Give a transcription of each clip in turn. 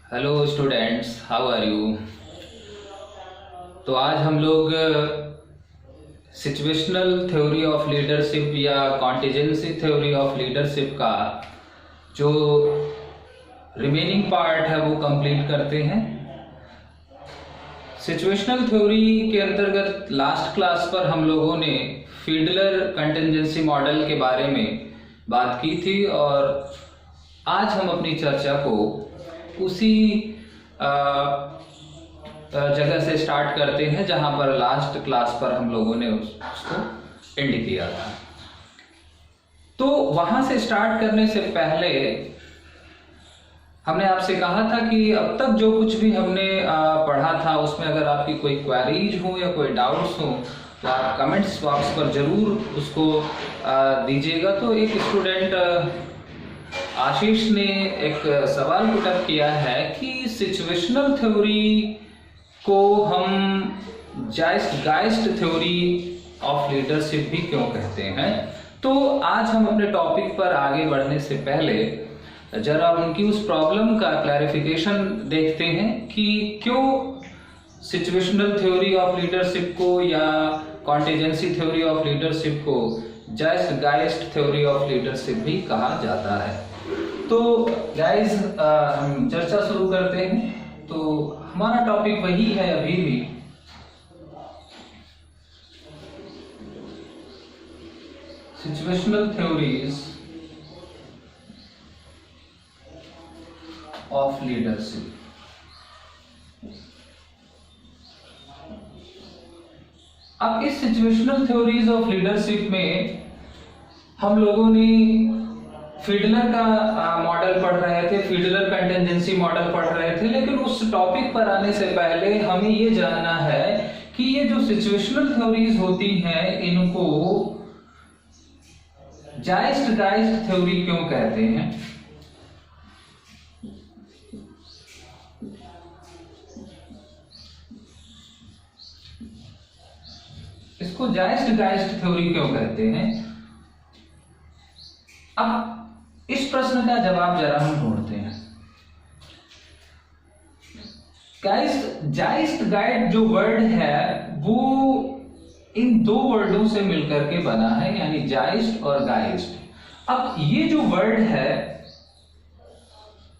Hello students, how are you. तो आज हम लोग सिचुएशनल थ्योरी ऑफ लीडरशिप या कॉन्टिजेंसी थ्योरी ऑफ लीडरशिप का जो रिमेनिंग पार्ट है वो कंप्लीट करते हैं। सिचुएशनल थ्योरी के अंतर्गत लास्ट क्लास पर हम लोगों ने फीडलर कंटिजेंसी मॉडल के बारे में बात की थी और आज हम अपनी चर्चा को उसी जगह से स्टार्ट करते हैं जहां पर लास्ट क्लास पर हम लोगों ने उसको एंड किया था। तो वहां से स्टार्ट करने से पहले हमने आपसे कहा था कि अब तक जो कुछ भी हमने पढ़ा था उसमें अगर आपकी कोई क्वेरीज हो या कोई डाउट्स हो तो आप कमेंट्स बॉक्स पर जरूर उसको दीजिएगा। तो एक स्टूडेंट आशीष ने एक सवाल पुटअप किया है कि सिचुएशनल थ्योरी को हम जाइस्ट थ्योरी ऑफ लीडरशिप भी क्यों कहते हैं। तो आज हम अपने टॉपिक पर आगे बढ़ने से पहले जरा उनकी उस प्रॉब्लम का क्लैरिफिकेशन देखते हैं कि क्यों सिचुएशनल थ्योरी ऑफ लीडरशिप को या कॉन्टिजेंसी थ्योरी ऑफ लीडरशिप को जाइस्ट थ्योरी ऑफ लीडरशिप भी कहा जाता है। तो गाइस हम चर्चा शुरू करते हैं। तो हमारा टॉपिक वही है अभी भी, सिचुएशनल थ्योरीज ऑफ लीडरशिप। अब इस सिचुएशनल थ्योरीज ऑफ लीडरशिप में हम लोगों ने फीडलर का मॉडल पढ़ रहे थे, फीडलर कंटिजेंसी मॉडल पढ़ रहे थे, लेकिन उस टॉपिक पर आने से पहले हमें ये जानना है कि ये जो सिचुएशनल थ्योरीज होती हैं इनको जाइस्ट थ्योरी क्यों कहते हैं। इसको जाइस्ट थ्योरी क्यों कहते हैं। अब इस प्रश्न का जवाब जरा हम ढूंढते हैं। जाइस्ट गाइड जो वर्ड है वो इन दो वर्डों से मिलकर के बना है, यानी जाइस्ट और गाइस्ट। अब ये जो वर्ड है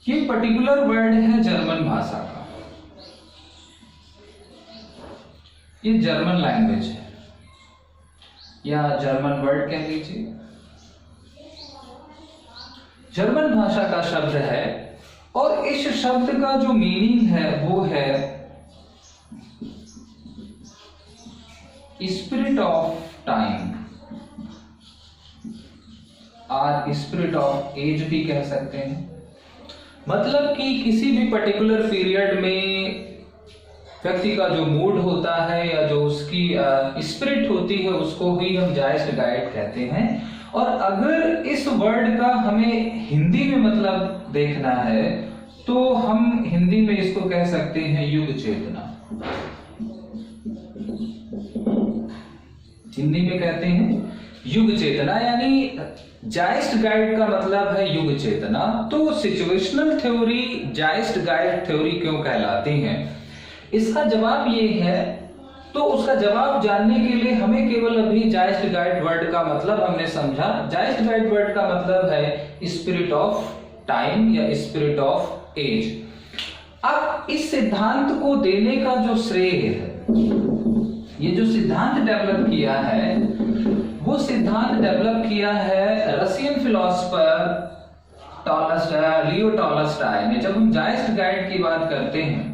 ये पर्टिकुलर वर्ड है जर्मन भाषा का, ये जर्मन लैंग्वेज है या जर्मन वर्ड कह लीजिए। जर्मन भाषा का शब्द है और इस शब्द का जो मीनिंग है वो है स्पिरिट ऑफ टाइम और स्पिरिट ऑफ एज भी कह सकते हैं। मतलब कि किसी भी पर्टिकुलर पीरियड में व्यक्ति का जो मूड होता है या जो उसकी स्पिरिट होती है उसको ही हम जाइस्ट गाइड कहते हैं। और अगर इस वर्ड का हमें हिंदी में मतलब देखना है तो हम हिंदी में इसको कह सकते हैं युग चेतना। हिंदी में कहते हैं युग चेतना, यानी जाइस्ट गाइड का मतलब है युग चेतना। तो सिचुएशनल थ्योरी जाइस्ट गाइड थ्योरी क्यों कहलाती हैं, इसका जवाब ये है। तो उसका जवाब जानने के लिए हमें केवल अभी जाइस्ट गाइड वर्ड का मतलब हमने समझा। जाइस्ट गाइड वर्ड का मतलब है स्पिरिट ऑफ टाइम या स्पिरिट ऑफ एज। अब इस सिद्धांत को देने का जो श्रेय है, ये जो सिद्धांत डेवलप किया है वो सिद्धांत डेवलप किया है रशियन फिलोसोफर लियो टॉलस्टॉय ने। जब हम जाइस्ट गाइड की बात करते हैं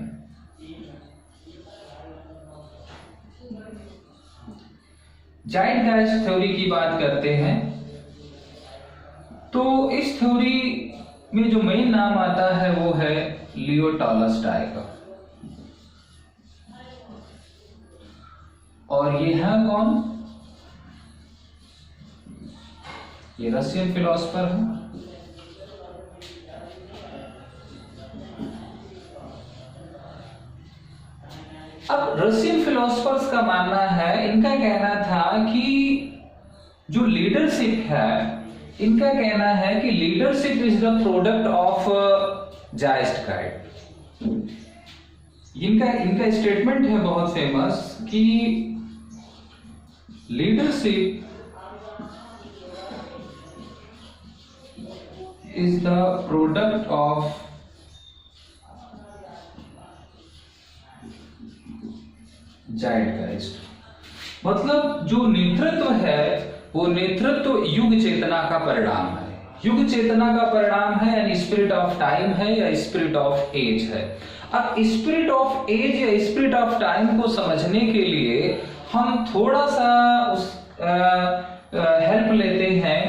जाइस्ट थ्योरी की बात करते हैं तो इस थ्योरी में जो मेन नाम आता है वो है लियो टॉलस्टॉय का। और ये है कौन, ये रशियन फिलोसोफर है। अब रशियन फिलोसोफर्स का मानना है, इनका कहना था कि जो लीडरशिप है, इनका कहना है कि leadership is the product of zeitgeist. इनका स्टेटमेंट है बहुत फेमस कि leadership is the product of zeitgeist. मतलब जो नेतृत्व है वो नेतृत्व युग चेतना का परिणाम है, युग चेतना का परिणाम है, यानी स्पिरिट ऑफ टाइम है या स्पिरिट ऑफ एज है। अब स्पिरिट ऑफ एज या स्पिरिट ऑफ टाइम को समझने के लिए हम थोड़ा सा उस हेल्प लेते हैं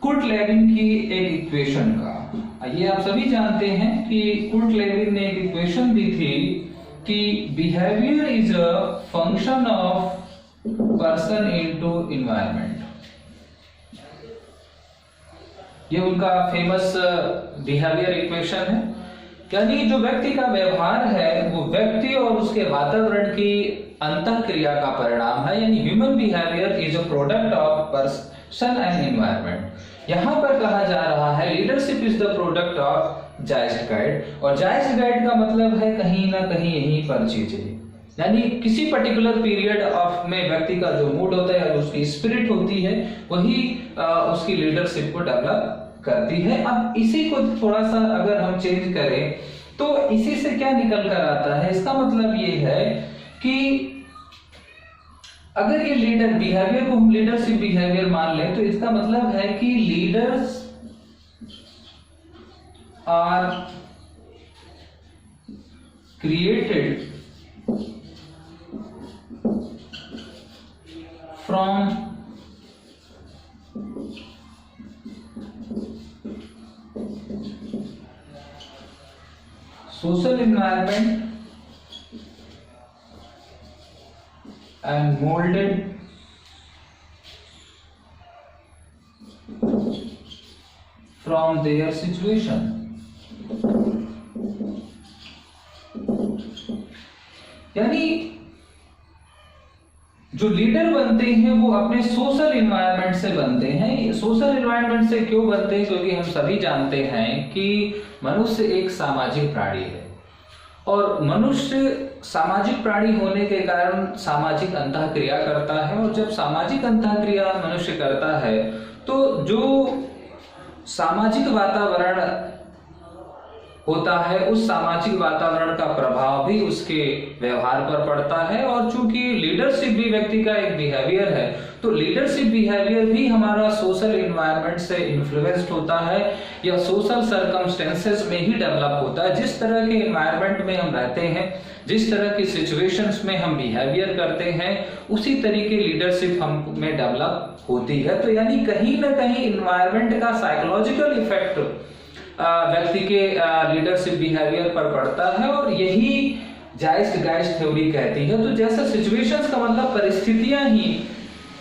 कुर्ट लेविन की एक इक्वेशन का। ये आप सभी जानते हैं कि कुर्ट लेविन ने एक इक्वेशन दी थी कि behaviour is a function of person into environment. ये उनका फेमस बिहेवियर इक्वेशन है, यानी जो व्यक्ति का व्यवहार है वो व्यक्ति और उसके वातावरण की अंतःक्रिया का परिणाम है, यानी human behaviour is a product of person and environment. यहां पर कहा जा रहा है leadership is the product of zeitgeist, और ज़ाइटगाइस्ट का मतलब है कहीं ना कहीं यहीं पर चीजें, यानी किसी पर्टिकुलर पीरियड ऑफ में व्यक्ति का जो मूड होता है, उसकी स्पिरिट होती है, वही उसकी लीडरशिप को डेवलप करती है। अब इसी को थोड़ा सा अगर हम चेंज करें तो इसी से क्या निकल कर आता है, इसका मतलब ये है कि अगर ये लीडर बिहेवियर को हम लीडरशिप बिहेवियर मान लें तो इसका मतलब है कि leaders are created from social environment and molded from their situation। यानी जो लीडर बनते हैं वो अपने सोशल एनवायरनमेंट से बनते हैं। सोशल एनवायरनमेंट से क्यों बनते हैं? क्योंकि हम सभी जानते हैं कि मनुष्य एक सामाजिक प्राणी है, और मनुष्य सामाजिक प्राणी होने के कारण सामाजिक अंतःक्रिया करता है, और जब सामाजिक अंतःक्रिया मनुष्य करता है तो जो सामाजिक वातावरण होता है उस सामाजिक वातावरण का प्रभाव भी उसके व्यवहार पर पड़ता है। और चूंकि लीडरशिप भी व्यक्ति का एक बिहेवियर है, तो लीडरशिप बिहेवियर भी हमारा सोशल एनवायरनमेंट से इन्फ्लुएंस्ड होता है या सोशल सर्कमस्टेंसेस में ही डेवलप होता है। जिस तरह के एनवायरनमेंट में हम रहते हैं, जिस तरह की सिचुएशंस में हम बिहेवियर करते हैं, उसी तरीके लीडरशिप हम में डेवलप होती है। तो यानी कहीं ना कहीं एनवायरनमेंट का साइकोलॉजिकल इफेक्ट व्यक्ति के लीडरशिप बिहेवियर पर पड़ता है, और यही ज़ाइटगाइस्ट थ्योरी कहती है। तो जैसा सिचुएशंस का मतलब परिस्थितियां ही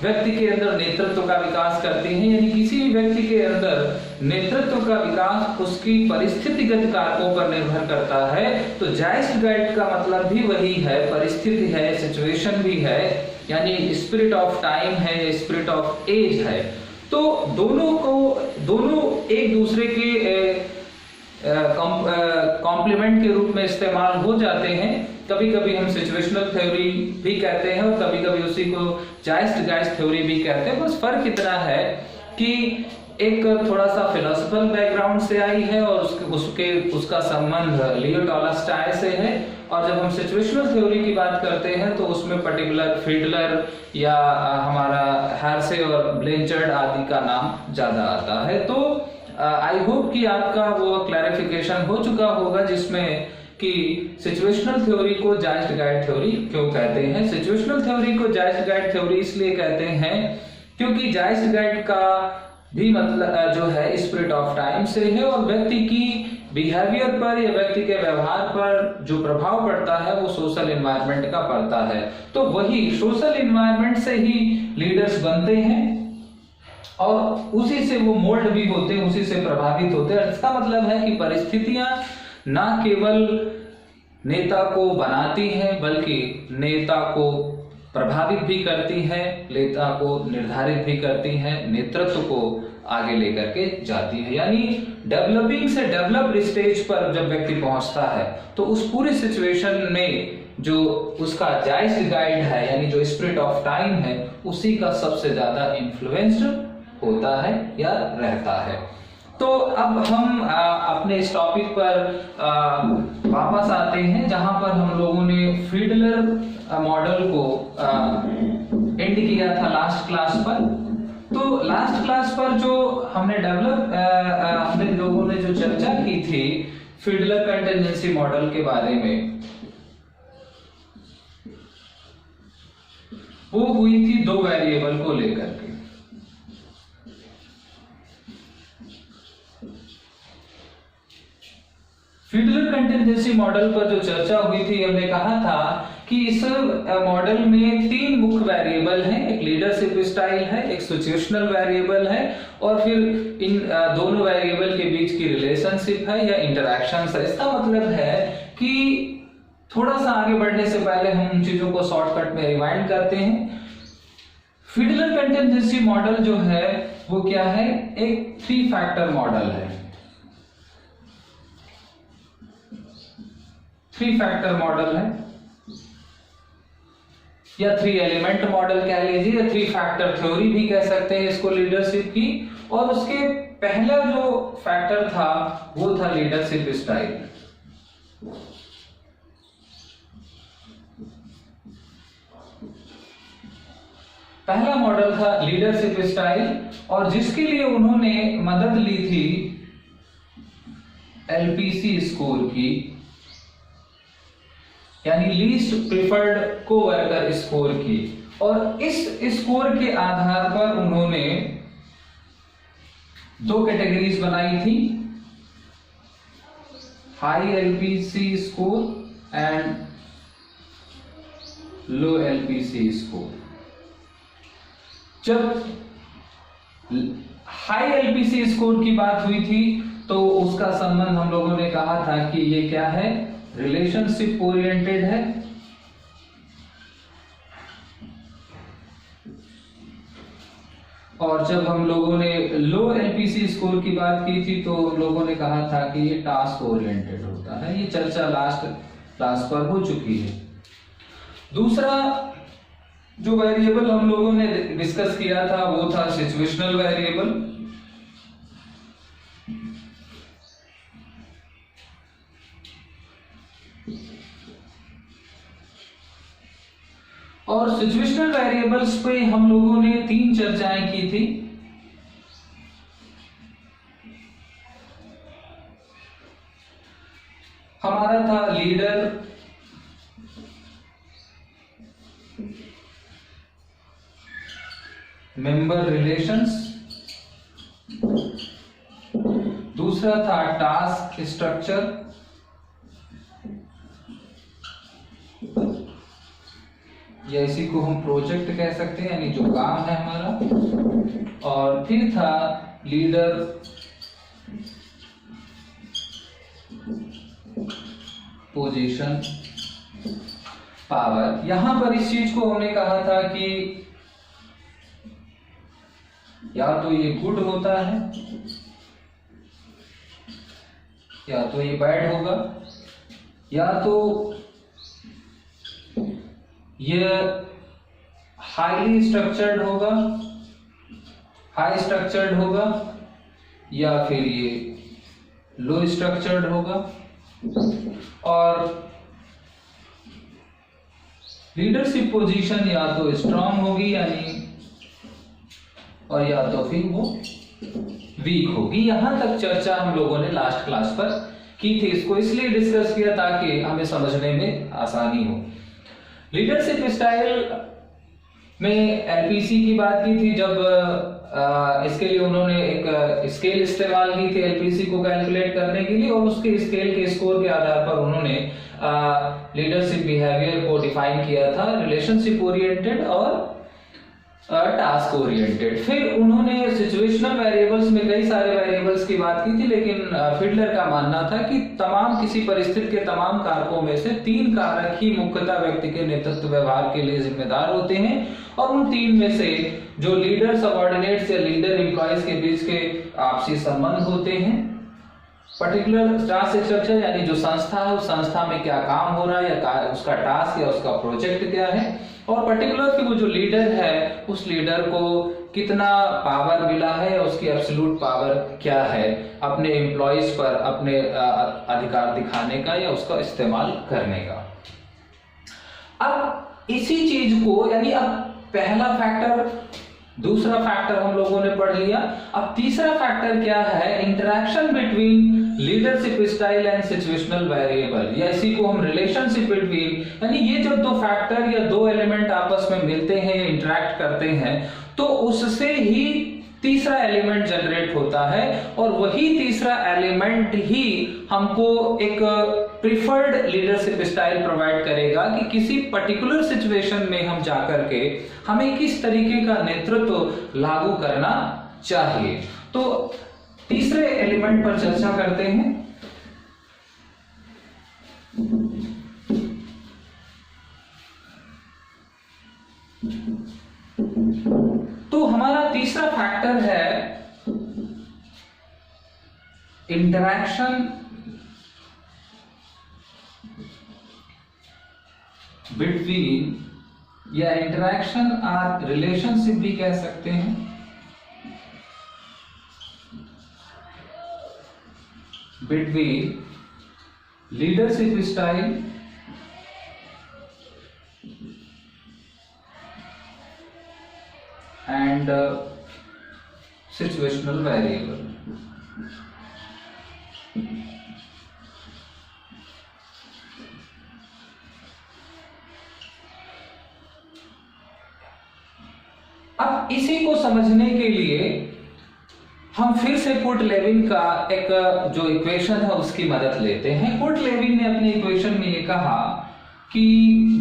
व्यक्ति के अंदर नेतृत्व का विकास करती हैं, यानी किसी भी व्यक्ति के अंदर नेतृत्व का विकास उसकी परिस्थितिगत कारकों पर निर्भर करता है। तो ज़ाइटगाइस्ट का मतलब भी वही है, परिस्थिति है, सिचुएशन भी है, यानी स्पिरिट ऑफ टाइम है, स्पिरिट ऑफ एज है। तो दोनों एक दूसरे के कॉम्प्लीमेंट के रूप में इस्तेमाल हो जाते हैं। कभी कभी हम सिचुएशनल थ्योरी भी कहते हैं और कभी कभी उसी को ज़ाइटगाइस्ट थ्योरी भी कहते हैं। बस फर्क इतना है कि एक थोड़ा सा फिलोसफिकल बैकग्राउंड से आई है और उसका संबंध लियो टॉलस्टॉय से है, और जब हम सिचुएशनल थ्योरी की बात करते हैं तो उसमें पर्टिकुलर फिडलर या हमारा हैर्से और ब्लेंचर्ड आदि का नाम ज्यादा आता है। तो आई होप कि आपका वो क्लैरिफिकेशन हो चुका होगा जिसमें कि सिचुएशनल थ्योरी को ज़ाइटगाइस्ट थ्योरी क्यों कहते हैं। सिचुएशनल थ्योरी को ज़ाइटगाइस्ट थ्योरी इसलिए कहते हैं क्योंकि ज़ाइटगाइस्ट का भी मतलब जो है स्पिरिट ऑफ टाइम से है, और व्यक्ति की बिहेवियर पर या व्यक्ति के व्यवहार पर जो प्रभाव पड़ता है वो सोशल एनवायरनमेंट का पड़ता है। तो वही सोशल एनवायरनमेंट से ही लीडर्स बनते हैं और उसी से वो मोल्ड भी होते हैं, उसी से प्रभावित होते हैं। इसका मतलब है कि परिस्थितियां ना केवल नेता को बनाती हैं बल्कि नेता को प्रभावित भी करती हैं, नेता को निर्धारित भी करती हैं, नेतृत्व को आगे लेकर के जाती है। यानी डेवलपिंग से डेवलप्ड स्टेज पर जब व्यक्ति पहुंचता है तो उस पूरी सिचुएशन में जो उसका जायज गाइड है यानी जो स्पिरिट ऑफ टाइम है उसी का सबसे ज्यादा इन्फ्लुएंस्ड होता है या रहता है। तो अब हम अपने इस टॉपिक पर वापस आते हैं जहां पर हम लोगों ने फीडलर मॉडल को एंड किया था लास्ट क्लास पर। तो लास्ट क्लास पर जो हमने हमने लोगों ने जो चर्चा की थी फीडलर कंटिजेंसी मॉडल के बारे में, वो हुई थी दो वेरिएबल को लेकर के। फीडलर कंटिजेंसी मॉडल पर जो चर्चा हुई थी हमने कहा था कि इस मॉडल में तीन मुख्य वेरिएबल हैं, एक लीडरशिप स्टाइल है, एक सिचुएशनल वेरिएबल है और फिर इन दोनों वेरिएबल के बीच की रिलेशनशिप है या इंटरैक्शन है। इसका मतलब है कि थोड़ा सा आगे बढ़ने से पहले हम उन चीजों को शॉर्टकट में रिवाइंड करते हैं। फीडलर कंटिजेंसी मॉडल जो है वो क्या है, एक 3 फैक्टर मॉडल है। 3 फैक्टर मॉडल है या 3 एलिमेंट मॉडल कह लीजिए, 3 फैक्टर थ्योरी भी कह सकते हैं इसको लीडरशिप की। और उसके पहला जो फैक्टर था वो था लीडरशिप स्टाइल। पहला मॉडल था लीडरशिप स्टाइल और जिसके लिए उन्होंने मदद ली थी एलपीसी स्कोर की यानी लीस्ट प्रिफर्ड कोवर्कर स्कोर की। और इस स्कोर के आधार पर उन्होंने 2 कैटेगरीज बनाई थी, high LPC score and low LPC score. जब हाई एलपीसी स्कोर की बात हुई थी तो उसका संबंध हम लोगों ने कहा था कि ये क्या है, रिलेशनशिप ओरिएंटेड है। और जब हम लोगों ने लो एलपीसी स्कोर की बात की थी तो लोगों ने कहा था कि ये टास्क ओरिएंटेड होता है। ये चर्चा लास्ट क्लास पर हो चुकी है। दूसरा जो वेरिएबल हम लोगों ने डिस्कस किया था वो था सिचुएशनल वेरिएबल। और सिचुएशनल वेरिएबल्स पे हम लोगों ने 3 चर्चाएं की थी। हमारा था लीडर, मेंबर रिलेशंस, दूसरा था टास्क स्ट्रक्चर, या इसी को हम प्रोजेक्ट कह सकते हैं यानी जो काम है हमारा, और फिर था लीडर पोजीशन पावर। यहां पर इस चीज को हमने कहा था कि या तो ये गुड होता है या तो ये बैड होगा, या तो ये हाईली स्ट्रक्चर्ड होगा, हाई स्ट्रक्चर्ड होगा, या फिर ये लो स्ट्रक्चर्ड होगा। और लीडरशिप पोजीशन या तो स्ट्रांग होगी यानी, और या तो फिर वो वीक होगी। यहां तक चर्चा हम लोगों ने लास्ट क्लास पर की थी। इसको इसलिए डिस्कस किया ताकि हमें समझने में आसानी हो। लीडरशिप स्टाइल में एलपीसी की बात की थी जब इसके लिए उन्होंने एक स्केल इस्तेमाल की थी एलपीसी को कैलकुलेट करने के लिए, और उसके स्केल के स्कोर के आधार पर उन्होंने लीडरशिप बिहेवियर को डिफाइन किया था, रिलेशनशिप ओरिएंटेड और टास्क ओरिएंटेड। फिर उन्होंने सिचुएशनल वेरिएबल्स में कई सारे वेरिएबल्स की बात की थी, लेकिन फिडलर का मानना था कि तमाम किसी परिस्थिति के तमाम कारकों में से 3 कारक ही मुख्यतः व्यक्ति के नेतृत्व व्यवहार के लिए जिम्मेदार होते हैं, और उन 3 में से जो लीडर सबऑर्डिनेट्स या लीडर एम्प्लॉइज के बीच के आपसी संबंध होते हैं, पर्टिकुलर टास्क स्ट्रक्चर यानी जो संस्था है उस संस्था में क्या काम हो रहा है या उसका टास्क या उसका प्रोजेक्ट क्या है, और पर्टिकुलर कि वो जो लीडर है उस लीडर को कितना पावर मिला है, उसकी एब्सोल्यूट पावर क्या है अपने एम्प्लॉइज पर अपने अधिकार दिखाने का या उसका इस्तेमाल करने का। अब इसी चीज को यानी अब पहला फैक्टर, दूसरा फैक्टर हम लोगों ने पढ़ लिया। अब तीसरा फैक्टर क्या है, interaction between leadership style and situational variable, या इसी को हम रिलेशनशिप बिटवीन, यानी ये जब 2 फैक्टर या 2 एलिमेंट आपस में मिलते हैं या इंटरेक्ट करते हैं तो उससे ही तीसरा एलिमेंट जनरेट होता है, और वही तीसरा एलिमेंट ही हमको एक प्रिफर्ड लीडरशिप स्टाइल प्रोवाइड करेगा कि किसी पर्टिकुलर सिचुएशन में हम जाकर के हमें किस तरीके का नेतृत्व लागू करना चाहिए। तो तीसरे एलिमेंट पर चर्चा करते हैं। तो हमारा तीसरा फैक्टर है इंटरैक्शन बिटवीन, या इंटरैक्शन और रिलेशनशिप भी कह सकते हैं, between leadership style and situational variable। अब इसी को समझने के लिए हम फिर से कुर्ट लेविन का एक जो इक्वेशन है उसकी मदद लेते हैं। कुर्ट लेविन ने अपने इक्वेशन में ये कहा कि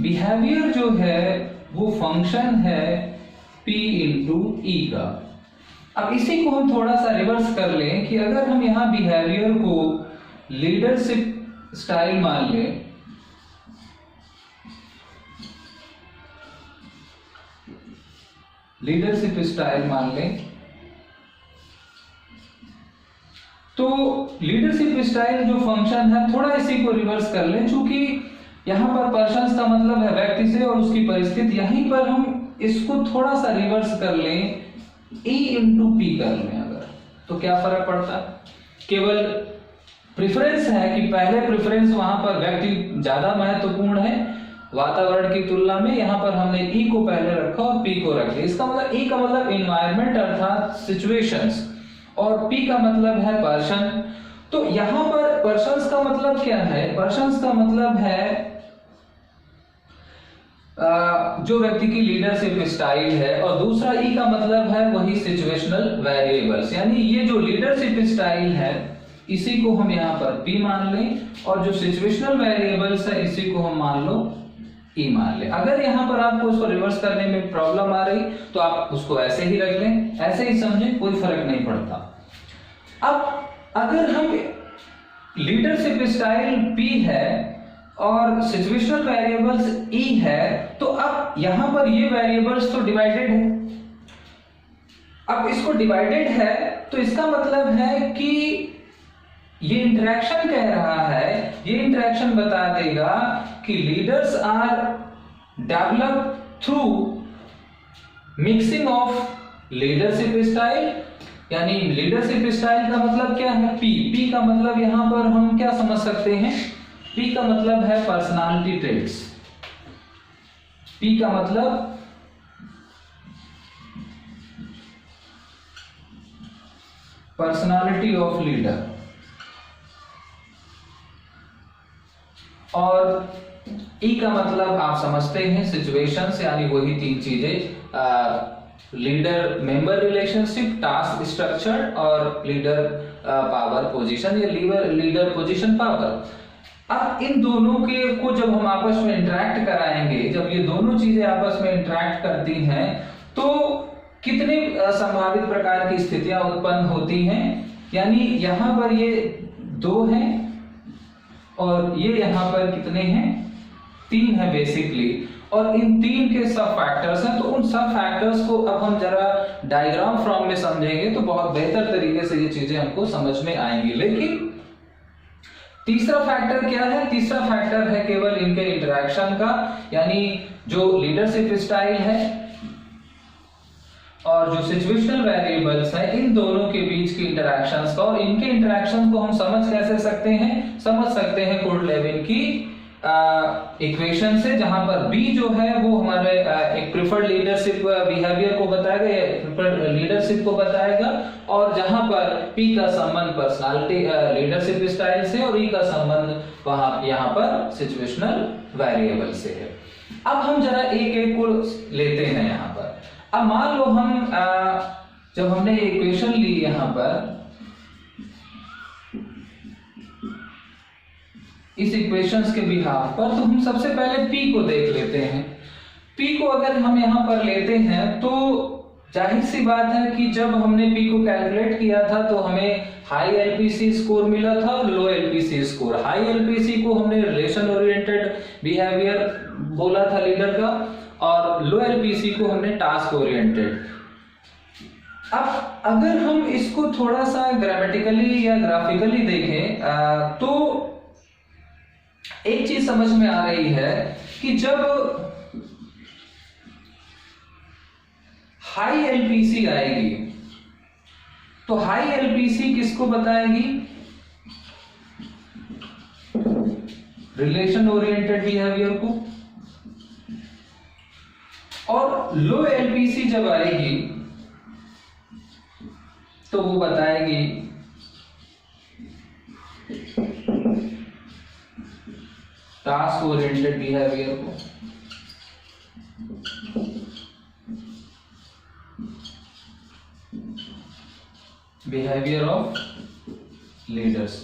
बिहेवियर जो है वो फंक्शन है P इंटू ई का। अब इसी को हम थोड़ा सा रिवर्स कर लें कि अगर हम यहां बिहेवियर को लीडरशिप स्टाइल मान लें, लीडरशिप स्टाइल मान लें, तो लीडरशिप स्टाइल जो फंक्शन है थोड़ा इसी को रिवर्स कर लें, चूंकि यहां पर पर्सन्स का मतलब है व्यक्ति से और उसकी परिस्थिति, यहीं पर हम इसको थोड़ा सा रिवर्स कर लें, E इंटू पी कर लें अगर, तो क्या फर्क पड़ता है, केवल प्रेफरेंस है कि पहले प्रेफरेंस वहां पर व्यक्ति ज्यादा महत्वपूर्ण है वातावरण की तुलना में, यहां पर हमने E को पहले रखा और P को रख लिया। इसका मतलब E का मतलब एनवायरनमेंट अर्थात सिचुएशंस, और P का मतलब है पर्सन। तो यहां पर पर्सन्स का मतलब क्या है, पर्सन्स का मतलब है जो व्यक्ति की लीडरशिप स्टाइल है, और दूसरा ई का मतलब है वही सिचुएशनल वेरिएबल्स, यानी ये जो लीडरशिप स्टाइल है इसी को हम यहाँ पर पी मान लें, और जो सिचुएशनल वेरिएबल्स है इसी को हम मान लो ई मान लें। अगर यहाँ पर आपको उसको रिवर्स करने में प्रॉब्लम आ रही तो आप उसको ऐसे ही रख लें, ऐसे ही समझें, कोई फर्क नहीं पड़ता। अब अगर हम लीडरशिप स्टाइल पी है और सिचुएशनल वेरिएबल्स ई है, तो अब यहां पर ये वेरिएबल्स तो डिवाइडेड है। अब इसको डिवाइडेड है तो इसका मतलब है कि ये इंटरेक्शन कह रहा है, ये इंटरेक्शन बता देगा कि leaders are develop through mixing of leadership style, यानी लीडरशिप स्टाइल का मतलब क्या है, पी का मतलब यहां पर हम क्या समझ सकते हैं, P का मतलब है पर्सनालिटी ट्रेट्स, P का मतलब पर्सनालिटी ऑफ लीडर, और E का मतलब आप समझते हैं सिचुएशंस, यानी वही 3 चीजें, leader member relationship, task structure और लीडर पावर पोजीशन या लीडर पोजीशन पावर। अब इन दोनों के को जब हम आपस में इंटरेक्ट कराएंगे, जब ये दोनों चीजें आपस में इंटरेक्ट करती हैं तो कितने संभावित प्रकार की स्थितियां उत्पन्न होती हैं, यानी यहां पर ये 2 हैं और ये यहां पर कितने हैं, 3 है बेसिकली, और इन 3 के सब फैक्टर्स हैं। तो उन सब फैक्टर्स को अब हम जरा डायग्राम फॉर्म में समझेंगे तो बहुत बेहतर तरीके से ये चीजें हमको समझ में आएंगी। लेकिन तीसरा फैक्टर क्या है, तीसरा फैक्टर है केवल इनके इंटरेक्शन का, यानी जो लीडरशिप स्टाइल है और जो सिचुएशनल वेरिएबल्स है, इन दोनों के बीच की इंटरेक्शंस का। और इनके इंटरेक्शंस को हम समझ कैसे सकते हैं, समझ सकते हैं कुर्ट-लेविन की इक्वेशन से, जहां पर B जो है वो हमारे एक प्रिफर्ड लीडरशिप बिहेवियर को बताएगा, प्रिफर्ड लीडरशिप को बताएगा, और जहां पर P का संबंध पर्सनालिटी लीडरशिप स्टाइल से और E का संबंध वहां यहां पर सिचुएशनल वेरिएबल से है। अब हम जरा एक एक को लेते हैं यहां पर। अब मान लो हम जब हमने इक्वेशन ली यहां पर, इस इक्वेशंस के बिहाफ पर, तो हम सबसे पहले P को देख लेते हैं। P को अगर हम यहां पर लेते हैं तो जाहिर सी बात है कि जब हमने P को कैलकुलेट किया था तो हमें हाई एलपीसी स्कोर मिला था और लो एलपीसी स्कोर। हाई एलपीसी को हमने रिलेशन ओरिएंटेड बिहेवियर बोला था लीडर का, और लो एलपीसी को हमने टास्क ओरिएंटेड। अब अगर हम इसको थोड़ा सा ग्रामेटिकली या ग्राफिकली देखें तो एक चीज समझ में आ रही है कि जब हाई एलपीसी आएगी तो हाई एलपीसी किसको बताएगी, रिलेशन ओरिएंटेड बिहेवियर को, और लो एलपीसी जब आएगी तो वो बताएगी टास्क ओरिएंटेड बिहेवियर को। Behaviour of leaders.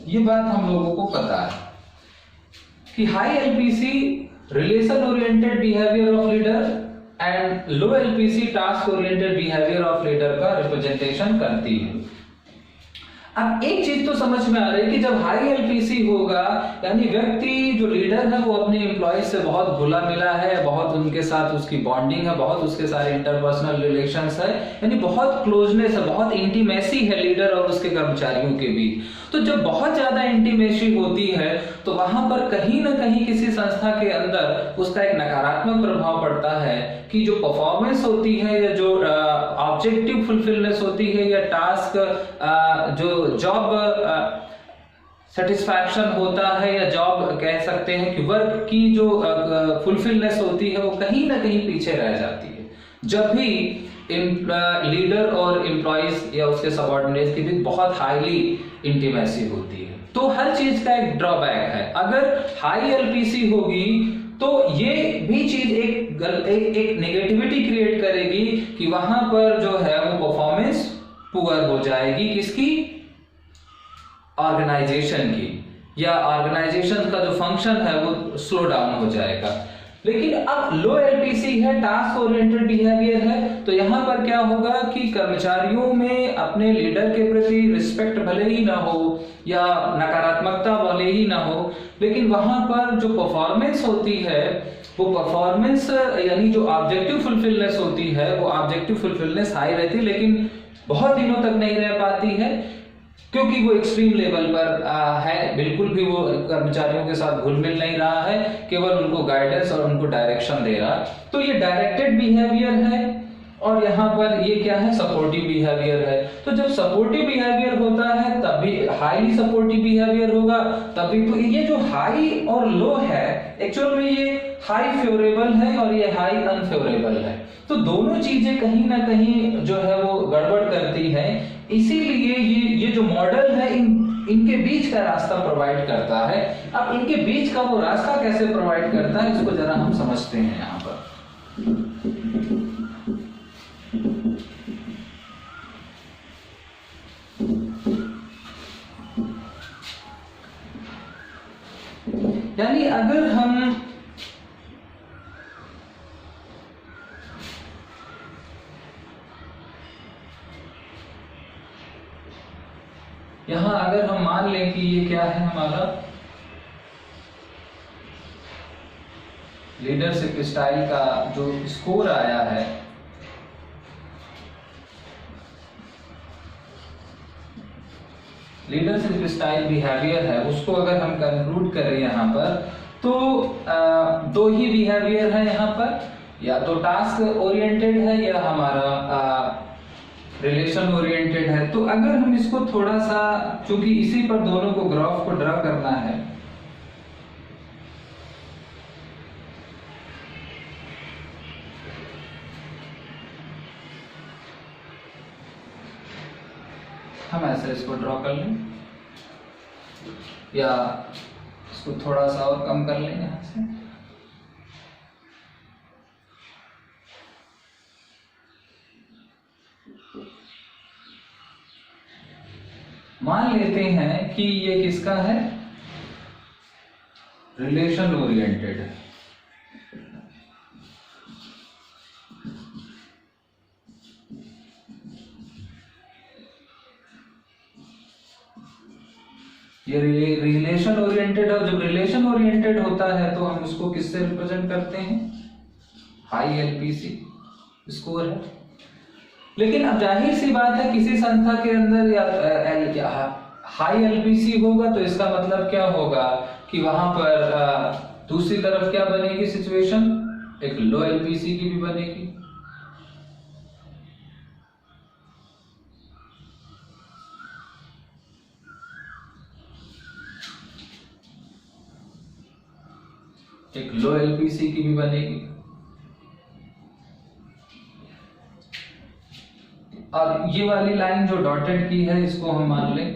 ये बात हम लोगों को पता है कि high LPC relation oriented behaviour of leader and low LPC task oriented behaviour of leader का रिप्रेजेंटेशन करती है। अब एक चीज तो समझ में आ रही है कि जब हाई एलपीसी होगा, यानी व्यक्ति जो लीडर है वो अपने एम्प्लॉय से बहुत घुला मिला है, बहुत उनके साथ उसकी बॉन्डिंग है, बहुत उसके सारे इंटरपर्सनल रिलेशंस है, यानी बहुत क्लोजनेस है, बहुत इंटीमेसी है लीडर और उसके कर्मचारियों के बीच। तो जब बहुत ज्यादा इंटीमेसी होती है तो वहां पर कहीं ना कहीं किसी संस्था के अंदर उसका एक नकारात्मक प्रभाव पड़ता है कि जो परफॉर्मेंस होती है या जो ऑब्जेक्टिव फुलफिलनेस होती है या टास्क जो जॉब सेटिस्फैक्शन होता है या जॉब कह सकते हैं कि वर्क की जो फुलफिलनेस होती है वो कहीं ना कहीं पीछे रह जाती है जब भी लीडर और एम्प्लॉइज या उसके सबऑर्डिनेट्स के बीच बहुत हाईली इंटीमेसी होती है। तो हर चीज का एक ड्रॉबैक है। अगर हाई एलपीसी होगी तो ये भी चीज एक नेगेटिविटी क्रिएट करेगी कि वहां पर जो है वो परफॉर्मेंस पुअर हो जाएगी, किसकी, ऑर्गेनाइजेशन की, या ऑर्गेनाइजेशन का जो फंक्शन है वो स्लो डाउन हो जाएगा। लेकिन अब लो एलपीसी है, टास्क ओरिएंटेड बिहेवियर है, तो यहां पर क्या होगा कि कर्मचारियों में अपने लीडर के प्रति रिस्पेक्ट भले ही ना हो या नकारात्मकता भले ही ना हो, लेकिन वहां पर जो परफॉर्मेंस होती है वो परफॉर्मेंस यानी जो ऑब्जेक्टिव फुलफिलनेस होती है वो ऑब्जेक्टिव फुलफिलनेस हाई रहती है, लेकिन बहुत दिनों तक नहीं रह पाती है क्योंकि वो एक्सट्रीम लेवल पर है, बिल्कुल भी वो कर्मचारियों के साथ घुल मिल नहीं रहा है, केवल उनको गाइडेंस और उनको डायरेक्शन दे रहा। तो ये डायरेक्टेड बिहेवियर है और यहाँ पर ये क्या है, सपोर्टिव बिहेवियर है। तो जब सपोर्टिव बिहेवियर होता है तभी हाईली सपोर्टिव बिहेवियर होगा, तभी तो ये जो हाई और लो है एक्चुअल में ये हाई फेवरेबल है और ये हाई अनफेवरेबल है। तो दोनों चीजें कहीं ना कहीं जो है वो गड़बड़ करती है, इसीलिए ये जो मॉडल है इनके बीच का रास्ता प्रोवाइड करता है। अब इनके बीच का वो रास्ता कैसे प्रोवाइड करता है इसको जरा हम समझते हैं यहाँ पर। यानी अगर हम यहां अगर हम मान लें कि ये क्या है हमारा लीडरशिप स्टाइल का जो स्कोर आया है, लीडरशिप स्टाइल बिहेवियर है, उसको अगर हम कंक्लूड करें यहाँ पर तो दो ही बिहेवियर है यहाँ पर, या तो टास्क ओरिएंटेड है या हमारा रिलेशन ओरिएंटेड है। तो अगर हम इसको थोड़ा सा, चूंकि इसी पर दोनों को ग्राफ को ड्रा करना है, हम ऐसे इसको ड्रॉ कर लें या इसको थोड़ा सा और कम कर लें यहां से। मान लेते हैं कि ये किसका है, रिलेशन ओरिएंटेड है। ये रिलेशन ओरिएंटेड, और जब रिलेशन ओरिएंटेड होता है तो हम उसको किससे रिप्रेजेंट करते हैं, हाई एलपीसी स्कोर है। लेकिन अब जाहिर सी बात है किसी संस्था के अंदर या हाई एलपीसी होगा तो इसका मतलब क्या होगा कि वहां पर दूसरी तरफ क्या बनेगी सिचुएशन, एक लो एलपीसी की भी बनेगी। एक लो एलपीसी की भी बनेगी। और ये वाली लाइन जो डॉटेड की है इसको हम मान लें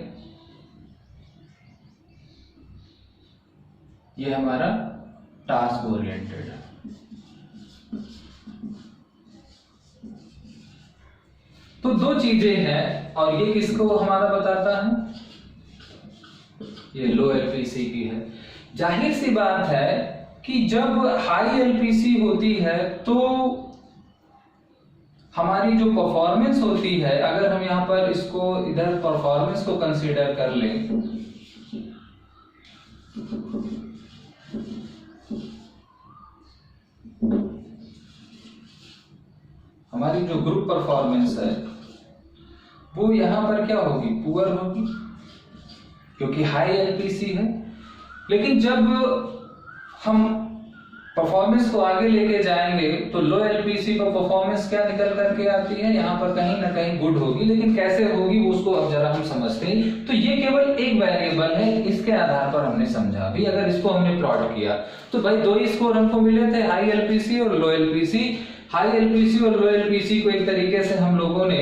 ये हमारा टास्क ओरिएंटेड है। तो दो चीजें हैं और ये किसको हमारा बताता है, ये लो एलपीसी की है। जाहिर सी बात है कि जब हाई एलपीसी होती है तो हमारी जो परफॉर्मेंस होती है, अगर हम यहां पर इसको इधर परफॉर्मेंस को कंसीडर कर लें, हमारी जो ग्रुप परफॉर्मेंस है वो यहां पर क्या होगी, पुअर होगी, क्योंकि हाई एलपीसी है। लेकिन जब हम परफॉर्मेंस को आगे लेके जाएंगे तो लो एलपीसी पर परफॉर्मेंस क्या निकल करके आती है, यहाँ पर कहीं ना कहीं गुड होगी। लेकिन कैसे होगी उसको अब जरा हम समझते हैं। तो ये केवल एक वेरिएबल है, इसके आधार पर हमने समझा। अभी अगर इसको हमने प्लॉट किया तो भाई दो ही स्कोर हमको मिले थे, हाई एलपीसी और लो एलपीसी। हाई एलपीसी और लो एलपीसी को एक तरीके से हम लोगों ने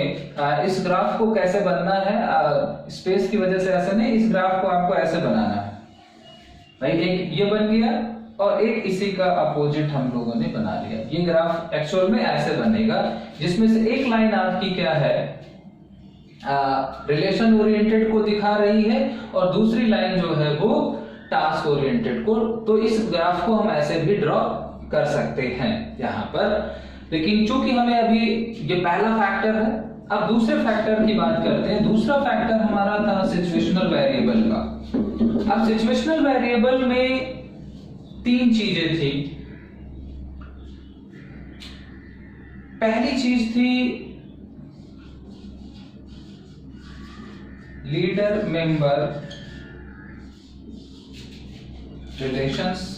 इस ग्राफ को कैसे बनना है, स्पेस की वजह से ऐसे नहीं, इस ग्राफ को आपको ऐसे बनाना है भाई। एक ये बन गया और एक इसी का अपोजिट हम लोगों ने बना लिया। ये ग्राफ एक्चुअल में ऐसे बनेगा जिसमें से एक लाइन आपकी क्या है, रिलेशन ओरिएंटेड को दिखा रही है और दूसरी लाइन जो है वो टास्क ओरिएंटेड को। तो इस ग्राफ को हम ऐसे भी ड्रॉ कर सकते हैं यहाँ पर। लेकिन चूंकि हमें अभी ये पहला फैक्टर है, अब दूसरे फैक्टर की बात करते हैं। दूसरा फैक्टर हमारा था सिचुएशनल वेरिएबल का। अब सिचुएशनल वेरिएबल में तीन चीजें थी। पहली चीज थी लीडर मेंबर रिलेशंस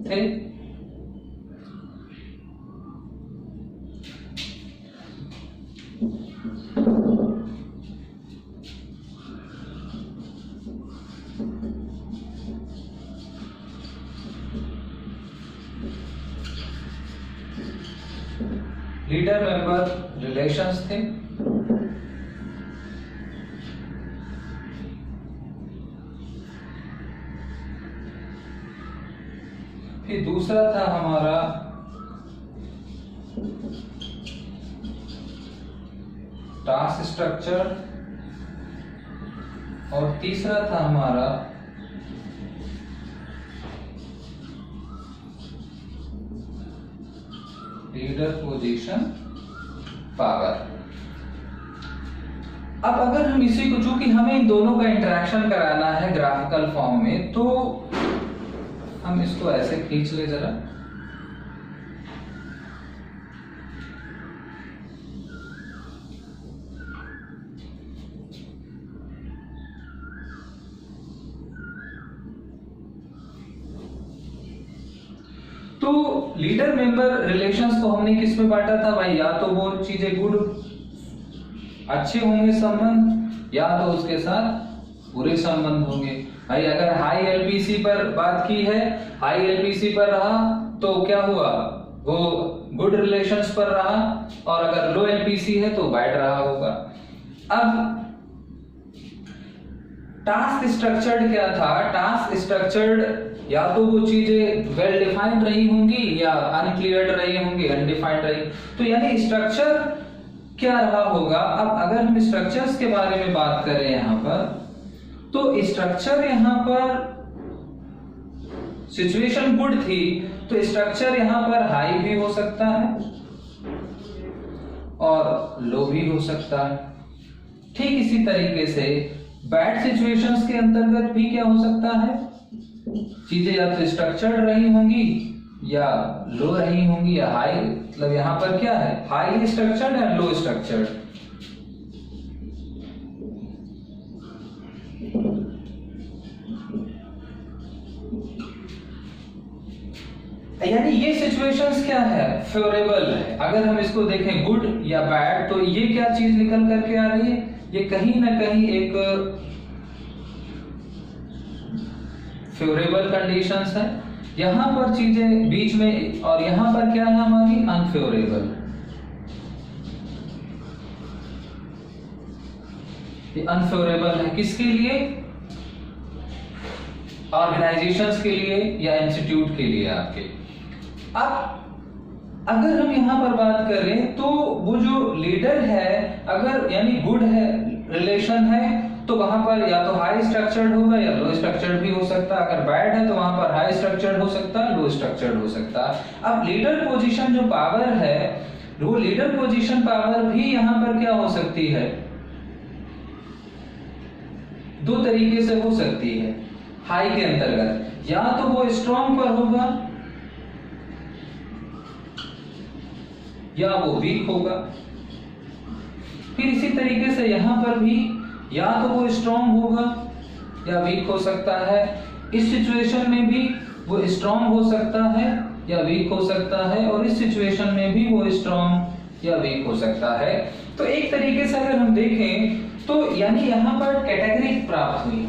थे। लीडर मेंबर रिलेशंस थे। फिर दूसरा था हमारा टास्क स्ट्रक्चर और तीसरा था हमारा लीडर पोजीशन पावर। अब अगर हम इसी को, चूंकि हमें इन दोनों का इंटरेक्शन कराना है ग्राफिकल फॉर्म में, तो हम इसको ऐसे खींच ले जरा। तो लीडर मेंबर रिलेशंस को हमने किस में बांटा था भाई? या तो वो चीजें गुड अच्छे होंगे संबंध, या तो उसके साथ बुरे संबंध होंगे। भाई अगर हाई एलपीसी पर बात की है, हाई एलपीसी पर रहा तो क्या हुआ? वो गुड रिलेशंस पर रहा, और अगर लो एलपीसी है तो बैड रहा होगा। अब टास्क स्ट्रक्चर्ड क्या था? टास्क स्ट्रक्चर्ड या तो वो चीजें वेल डिफाइंड रही होंगी या अनक्लियर्ड रही होंगी, अनडिफाइंड रही। तो यानी स्ट्रक्चर क्या रहा होगा? अब अगर हम स्ट्रक्चर्स के बारे में बात करें यहां पर, तो स्ट्रक्चर यहां पर सिचुएशन गुड थी तो स्ट्रक्चर यहां पर हाई भी हो सकता है और लो भी हो सकता है। ठीक इसी तरीके से बैड सिचुएशंस के अंतर्गत भी क्या हो सकता है? चीजें या तो स्ट्रक्चर्ड रही होंगी या लो रही होंगी या हाई, मतलब यहां पर क्या है? Highly structured and low structured. यानी ये सिचुएशंस क्या है? फेवरेबल है। अगर हम इसको देखें गुड या बैड, तो ये क्या चीज निकल करके आ रही है? ये कहीं ना कहीं एक फेवरेबल कंडीशंस है। यहां पर चीजें बीच में, और यहां पर क्या है हमारी? अनफेवरेबल। ये अनफेवरेबल है किसके लिए? ऑर्गेनाइजेशंस के लिए या इंस्टीट्यूट के लिए आपके। अब अगर हम यहां पर बात करें तो वो जो लीडर है, अगर यानी गुड है रिलेशन है, तो वहां पर या तो हाई स्ट्रक्चर्ड होगा या लो स्ट्रक्चर्ड भी हो सकता है। अगर बैड है तो वहां पर हाई स्ट्रक्चर्ड हो सकता है, लो स्ट्रक्चर्ड हो सकता है। अब लीडर पोजीशन जो पावर है, वो लीडर पोजीशन पावर भी यहां पर क्या हो सकती है? दो तरीके से हो सकती है हाई के अंतर्गत। या तो वो स्ट्रॉन्ग पर होगा या वो वीक होगा। फिर इसी तरीके से यहां पर भी या तो वो स्ट्रॉन्ग होगा या वीक हो सकता है। इस सिचुएशन में भी वो स्ट्रॉन्ग हो सकता है या वीक हो सकता है, और इस सिचुएशन में भी वो स्ट्रॉन्ग या वीक हो सकता है। तो एक तरीके से अगर हम देखें तो यानी यहां पर कैटेगरी प्राप्त हुई,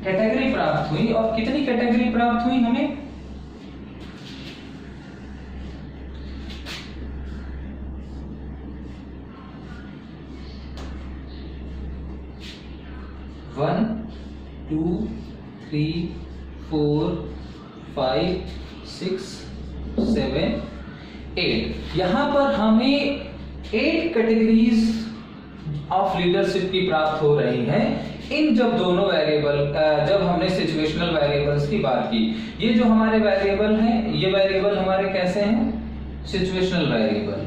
कैटेगरी प्राप्त हुई। और कितनी कैटेगरी प्राप्त हुई हमें? वन, 2, 3, 4, 5, 6, 7, 8। यहां पर हमें 8 कैटेगरीज ऑफ लीडरशिप की प्राप्त हो रही है। इन जब दोनों वेरिएबल, जब हमने सिचुएशनल वेरिएबल्स की बात की, ये जो हमारे वेरिएबल हैं, ये वेरिएबल हमारे कैसे हैं? Situational variable.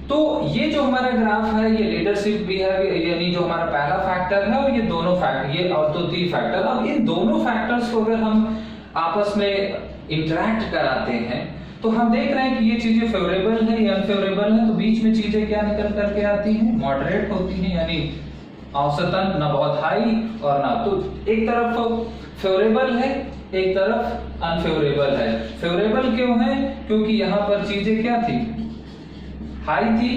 तो ये जो हमारा ग्राफ है ये लीडरशिप भी है, यानी जो हमारा पहला फैक्टर है, और ये दोनों फैक्टर, ये और दो तीन फैक्टर। अब इन दोनों फैक्टर्स को अगर हम आपस में इंटरैक्ट कराते हैं तो हम देख रहे हैं कि ये चीजें फेवरेबल है या अनफेवरेबल है। तो बीच में चीजें क्या निकल करके आती हैं? मॉडरेट होती हैं, यानी औसतन, ना बहुत हाई और ना। तो एक तरफ फेवरेबल है, एक तरफ अनफेवरेबल है। फेवरेबल क्यों है? क्योंकि यहाँ पर चीजें क्या थी? हाई थी।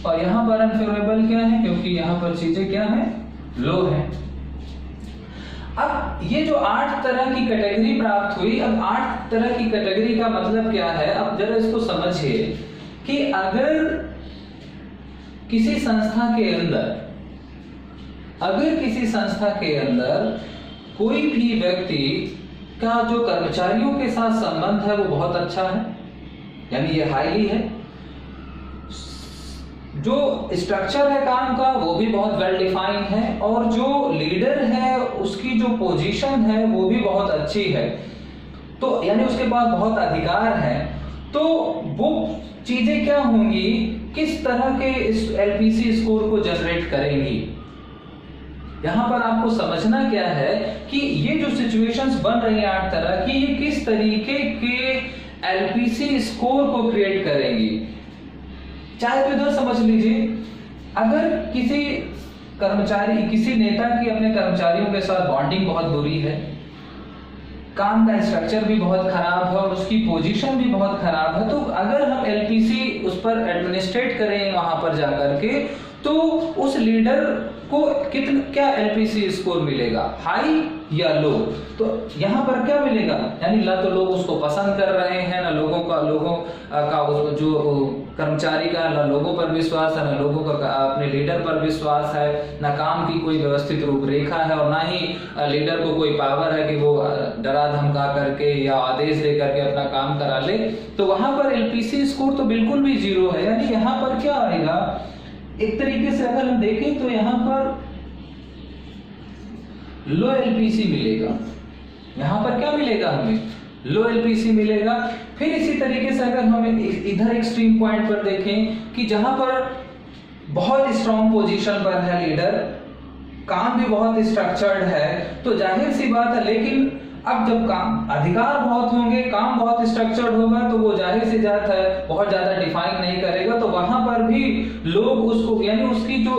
और यहाँ पर अनफेवरेबल क्या है? क्योंकि यहाँ पर चीजें क्या है? लो है। अब ये जो 8 तरह की कैटेगरी प्राप्त हुई, अब 8 तरह की कैटेगरी का मतलब क्या है? अब जरा इसको समझिए कि अगर किसी संस्था के अंदर, अगर किसी संस्था के अंदर कोई भी व्यक्ति का जो कर्मचारियों के साथ संबंध है वो बहुत अच्छा है, यानी ये हाईली है, जो स्ट्रक्चर है काम का वो भी बहुत वेल डिफाइंड है, और जो लीडर है उसकी जो पोजीशन है वो भी बहुत अच्छी है, तो यानी उसके पास बहुत अधिकार है, तो वो चीजें क्या होंगी, किस तरह के इस एलपीसी स्कोर को जनरेट करेंगी। यहां पर आपको समझना क्या है कि ये जो सिचुएशंस बन रही हैं 8 तरह की, ये किस तरीके के एलपीसी स्कोर को क्रिएट करेंगी। चाहे तो इधर समझ लीजिए, अगर किसी कर्मचारी, किसी नेता की अपने कर्मचारियों के साथ बॉन्डिंग बहुत बुरी है, काम का स्ट्रक्चर भी बहुत खराब है और उसकी पोजीशन भी बहुत खराब है, तो अगर हम एलपीसी उस पर एडमिनिस्ट्रेट करें वहां पर जाकर के, तो उस लीडर को कितना, क्या एलपीसी स्कोर मिलेगा, हाई या लो। तो यहाँ पर क्या मिलेगा, यानी ना तो लोग उसको पसंद कर रहे हैं, ना लोगों का जो कर्मचारी का ना लोगों पर विश्वास है, ना लोगों का अपने लीडर पर विश्वास है, ना काम की कोई व्यवस्थित रूपरेखा है, और ना ही लीडर को कोई पावर है कि वो डरा धमका करके या आदेश दे करके अपना काम करा ले। तो वहां पर एलपीसी स्कोर तो बिल्कुल भी 0 है। यानी यहाँ पर क्या आएगा, एक तरीके से अगर हम देखें तो यहां पर लो एलपीसी मिलेगा। यहां पर क्या मिलेगा, हमें लो एलपीसी मिलेगा। फिर इसी तरीके से अगर हम इधर एक्सट्रीम पॉइंट पर देखें कि जहां पर बहुत स्ट्रॉन्ग पोजीशन पर है लीडर, काम भी बहुत स्ट्रक्चर्ड है, तो जाहिर सी बात है, लेकिन अब जब काम अधिकार बहुत होंगे, काम बहुत स्ट्रक्चर्ड होगा, तो वो जाहिर सी बात है बहुत ज्यादा डिफाइन नहीं करेगा, तो वहां पर भी लोग उसको, यानी उसकी जो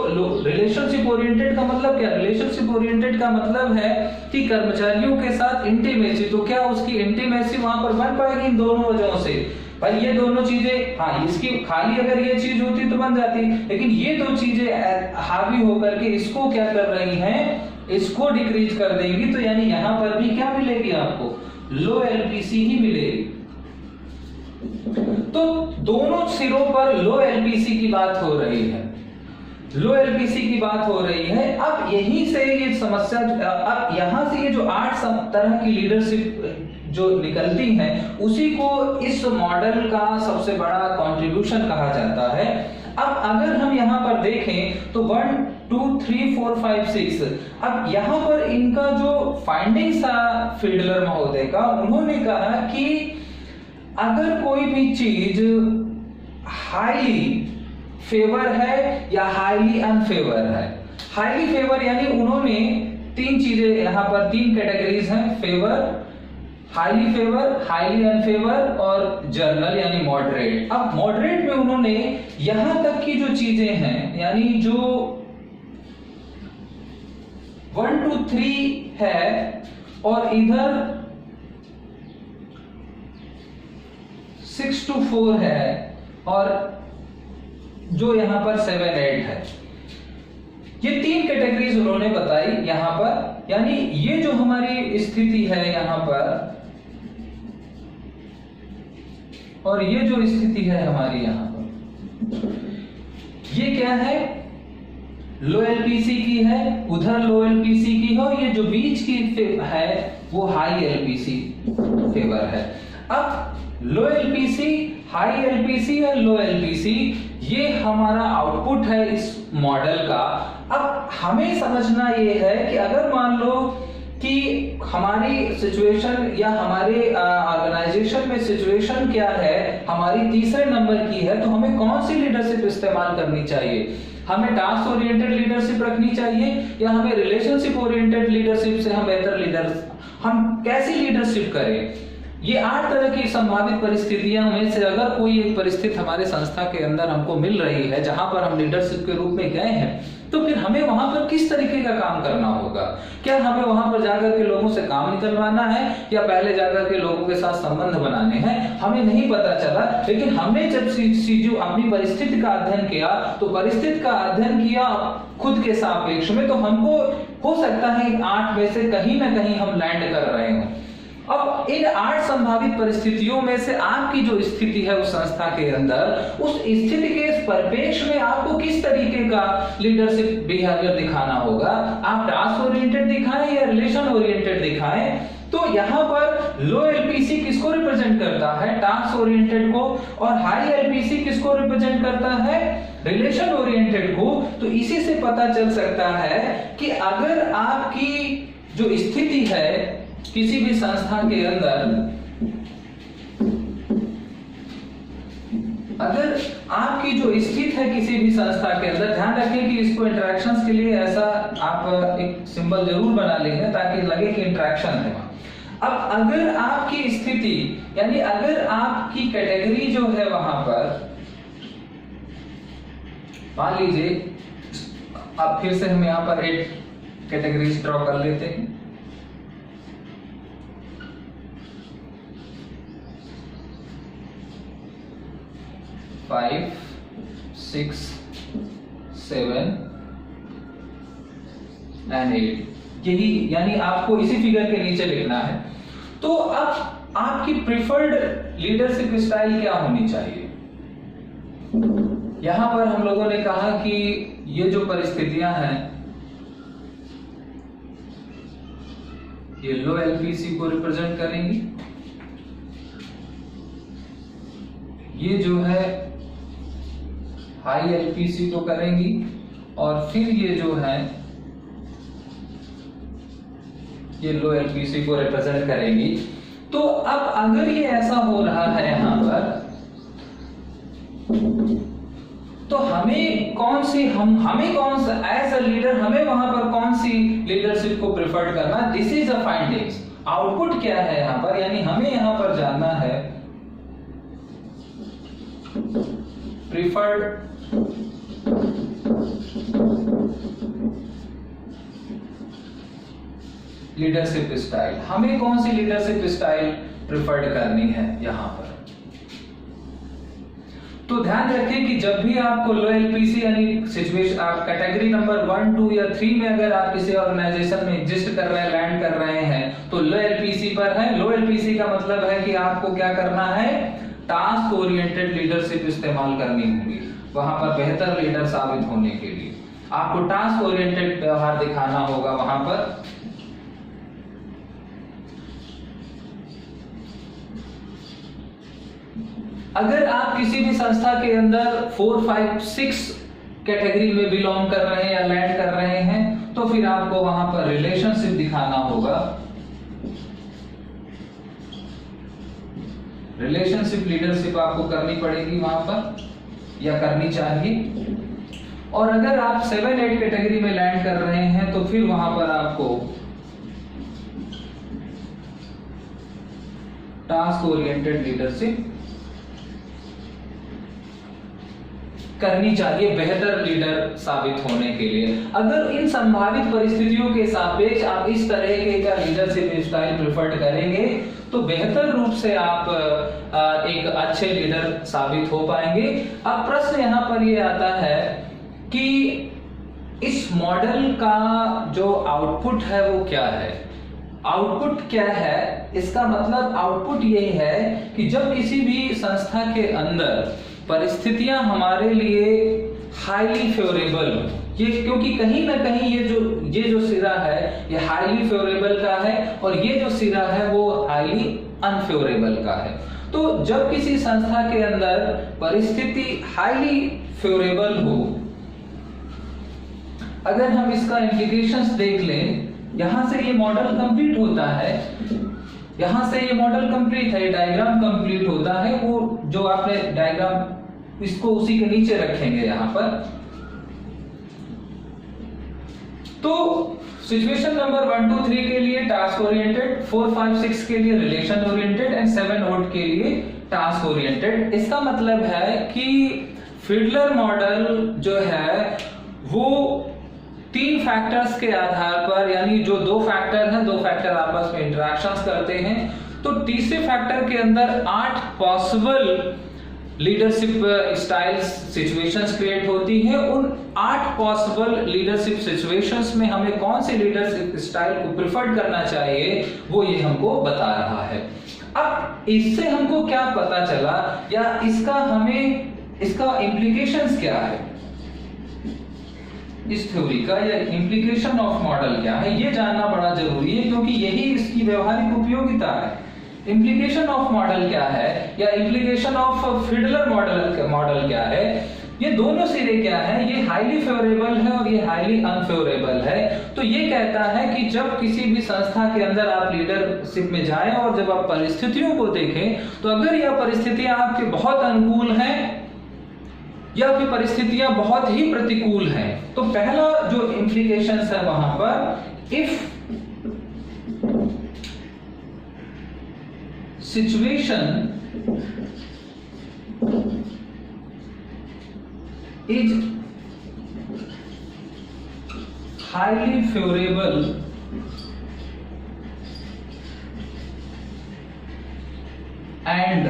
रिलेशनशिप ओरिएंटेड का मतलब क्या, रिलेशनशिप ओरिएंटेड का मतलब है कि कर्मचारियों के साथ इंटीमेसी, तो क्या उसकी इंटीमेसी वहां पर बन पाएगी इन दोनों वजहों से। भाई ये दोनों चीजें, हाँ इसकी खाली अगर ये चीज होती तो बन जाती, लेकिन ये दो चीजें हावी होकर के इसको क्या कर रही हैं, इसको डिक्रीज कर देंगी। तो यानी यहां पर भी क्या मिलेगी आपको, लो एलपीसी ही मिलेगी। तो दोनों सिरों पर लो एलपीसी की बात हो रही है, लो एलपीसी की बात हो रही है। अब यहीं से ये समस्या, अब यहां से ये जो 8 तरह की लीडरशिप जो निकलती हैं, उसी को इस मॉडल का सबसे बड़ा कंट्रीब्यूशन कहा जाता है। अब अगर हम यहां पर देखें तो 1 2 3 4 5 6, अब यहां पर इनका जो फाइंडिंग्स था फील्डलर महोदय का, उन्होंने कहा कि अगर कोई भी चीज हाईली फेवर है या हाईली अनफेवर है, हाईली फेवर यानी उन्होंने 3 चीजें यहां पर 3 कैटेगरीज हैं, favour, highly favour, highly unfavour और जर्नल यानी मॉडरेट। अब मॉडरेट में उन्होंने यहां तक की जो चीजें हैं, यानी जो 1 2 3 है और इधर 6 to 4 है और जो यहां पर 7 8 है, ये 3 कैटेगरीज उन्होंने बताई यहां पर। यानी ये जो हमारी स्थिति है यहां पर, और ये जो स्थिति है हमारी यहां पर, ये क्या है, लो एलपीसी की है, उधर लो एलपीसी की है, और ये जो बीच की है वो हाई एलपीसी फेवर है। अब लो एलपीसी, हाई एलपीसी और लो एलपीसी, ये हमारा आउटपुट है इस मॉडल का। अब हमें समझना ये है कि अगर मान लो कि हमारी सिचुएशन या हमारे ऑर्गेनाइजेशन में सिचुएशन क्या है, हमारी तीसरे नंबर की है, तो हमें कौन सी लीडरशिप इस्तेमाल करनी चाहिए, हमें टास्क ओरिएंटेड लीडरशिप रखनी चाहिए या हमें रिलेशनशिप ओरिएंटेड लीडरशिप से हम बेहतर लीडर, हम कैसी लीडरशिप करें। ये 8 तरह की संभावित परिस्थितियां में से अगर कोई एक परिस्थिति हमारे संस्था के अंदर हमको मिल रही है जहां पर हम लीडरशिप के रूप में गए हैं, तो फिर हमें वहां पर किस तरीके का काम करना होगा। क्या हमें वहां पर जाकर के लोगों से काम निकलवाना है या पहले जाकर के लोगों के साथ संबंध बनाने हैं, हमें नहीं पता चला। लेकिन हमने जब सीजू अपनी परिस्थिति का अध्ययन किया, तो परिस्थिति का अध्ययन किया खुद के सापेक्ष में, तो हमको हो सकता है 8 में से कहीं ना कहीं हम लैंड कर रहे हो। अब इन 8 संभावित परिस्थितियों में से आपकी जो स्थिति है उस संस्था के अंदर, उस स्थिति के परिप्रेक्ष्य में आपको किस तरीके का लीडरशिप बिहेवियर दिखाना होगा। आप टास्क ओरिएंटेड दिखाएं या रिलेशन ओरिएंटेड दिखाएं। तो यहाँ पर लो एलपीसी किसको रिप्रेजेंट करता है, टास्क ओरिएंटेड को, और हाई एलपीसी किसको रिप्रेजेंट करता है, रिलेशन ओरिएंटेड को। तो इसी से पता चल सकता है कि अगर आपकी जो स्थिति है किसी भी संस्था के अंदर, अगर आपकी जो स्थित है किसी भी संस्था के अंदर, ध्यान रखें कि इसको इंटरेक्शंस के लिए ऐसा आप एक सिंबल जरूर बना लेंगे ताकि लगे कि इंटरेक्शन है वहां। अब अगर आपकी स्थिति यानी अगर आपकी कैटेगरी जो है वहां पर, मान लीजिए अब फिर से हम यहां पर 8 कैटेगरीज ड्रॉ कर लेते हैं। फाइव, 6, 7 एंड 8, यही यानी आपको इसी फिगर के नीचे लिखना है। तो अब आपकी प्रिफर्ड लीडरशिप स्टाइल क्या होनी चाहिए? यहां पर हम लोगों ने कहा कि ये जो परिस्थितियां हैं ये लो एलपीसी को रिप्रेजेंट करेंगी, ये जो है हाई एलपीसी को करेंगी, और फिर ये जो है ये लो एलपीसी को रिप्रेजेंट करेंगी। तो अब अगर ये ऐसा हो रहा है यहां पर, तो हमें कौन सा एज अ लीडर हमें वहां पर कौन सी लीडरशिप को प्रिफर्ड करना? This is a findings. Output क्या है यहां पर, यानी हमें यहां पर जानना है प्रिफर्ड लीडरशिप स्टाइल। हमें कौन सी लीडरशिप स्टाइल प्रिफर्ड करनी है यहां पर? तो ध्यान रखें कि जब भी आपको लो एलपीसी यानी सिचुएशन आप कैटेगरी नंबर 1, 2 या 3 में अगर आप किसी ऑर्गेनाइजेशन में एग्जिस्ट कर रहे हैं, लैंड कर रहे हैं, तो लो एलपीसी पर है। लो एलपीसी का मतलब है कि आपको क्या करना है? टास्क ओरिएंटेड लीडरशिप इस्तेमाल करनी होगी वहां पर बेहतर लीडर साबित होने के लिए। आपको टास्क ओरिएंटेड व्यवहार दिखाना होगा वहां पर। अगर आप किसी भी संस्था के अंदर 4, 5, 6 कैटेगरी में बिलोंग कर रहे हैं या लैंड कर रहे हैं, तो फिर आपको वहां पर रिलेशनशिप दिखाना होगा। रिलेशनशिप लीडरशिप आपको करनी पड़ेगी वहां पर, या करनी चाहिए। और अगर आप 7, 8 कैटेगरी में लैंड कर रहे हैं, तो फिर वहां पर आपको टास्क ओरिएंटेड लीडरशिप करनी चाहिए बेहतर लीडर साबित होने के लिए। अगर इन संभावित परिस्थितियों के सापेक्ष आप इस तरह के का लीडरशिप स्टाइल प्रेफर्ड करेंगे, तो बेहतर रूप से आप एक अच्छे लीडर साबित हो पाएंगे। अब प्रश्न यहाँ पर ये आता है कि इस मॉडल का जो आउटपुट है वो क्या है? आउटपुट क्या है? इसका मतलब आउटपुट ये है कि जब किसी भी संस्था के अंदर परिस्थितियां हमारे लिए हाईली फेवरेबल, ये क्योंकि कहीं ना कहीं ये जो सिरा है ये हाईली फेवरेबल का है, और ये जो सिरा है वो हाईली अनफेवरेबल का है। तो जब किसी संस्था के अंदर परिस्थिति हाईली फेवरेबल हो, अगर हम इसका इंप्लीकेशंस देख लें, यहां से ये मॉडल कंप्लीट होता है, यहां से ये मॉडल कंप्लीट है, डायग्राम कंप्लीट होता है। वो जो आपने डायग्राम इसको उसी के नीचे रखेंगे यहां पर। तो सिचुएशन नंबर 1, 2, 3 के लिए टास्क ओरिएंटेड, 4, 5, 6 के लिए रिलेशन ओरिएंटेड एंड 7, 8 के लिए टास्क ओरिएंटेड। इसका मतलब है कि फिडलर मॉडल जो है वो 3 फैक्टर्स के आधार पर, यानी जो 2 फैक्टर हैं, 2 फैक्टर आपस में इंटरेक्शंस करते हैं, तो तीसरे फैक्टर के अंदर 8 possible leadership styles situations create होती है। उन 8 पॉसिबल लीडरशिप सिचुएशंस में हमें कौन सी लीडरशिप स्टाइल को प्रिफर्ड करना चाहिए वो ये हमको बता रहा है। अब इससे हमको क्या पता चला, या इसका इम्प्लीकेशंस क्या है, इस थ्योरी का या इम्प्लीकेशन ऑफ मॉडल क्या है, ये जानना बड़ा जरूरी है, क्योंकि यही इसकी व्यवहारिक उपयोगिता है। इम्प्लीकेशन ऑफ मॉडल क्या है या इम्प्लीकेशन ऑफ फिडलर मॉडल क्या है, ये दोनों सिरे क्या है, ये हाईली फेवरेबल है और ये हाईली अनफेवरेबल है। तो ये कहता है कि जब किसी भी संस्था के अंदर आप लीडरशिप में जाएं और जब आप परिस्थितियों को देखें, तो अगर यह परिस्थितियां आपके बहुत अनुकूल हैं या फिर परिस्थितियां बहुत ही प्रतिकूल हैं, तो पहला जो इंप्लीकेशंस है वहां पर, if situation is highly favorable and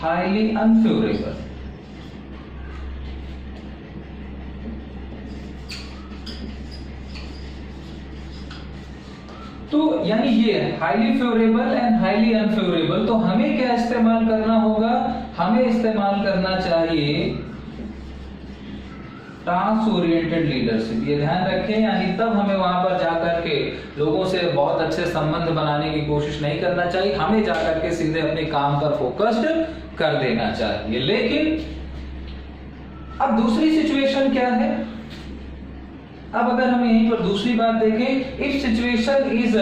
highly unfavorable. तो यानी ये highly favourable and highly unfavourable, तो हमें क्या इस्तेमाल करना होगा, हमें इस्तेमाल करना चाहिए टास्क ओरिएंटेड लीडरशिप। ये ध्यान रखें, यानी तब हमें वहां पर जाकर के लोगों से बहुत अच्छे संबंध बनाने की कोशिश नहीं करना चाहिए, हमें जाकर के सीधे अपने काम पर फोकस्ड कर देना चाहिए। लेकिन अब दूसरी सिचुएशन क्या है, अब अगर हम यहीं पर दूसरी बात देखें, इफ सिचुएशन इज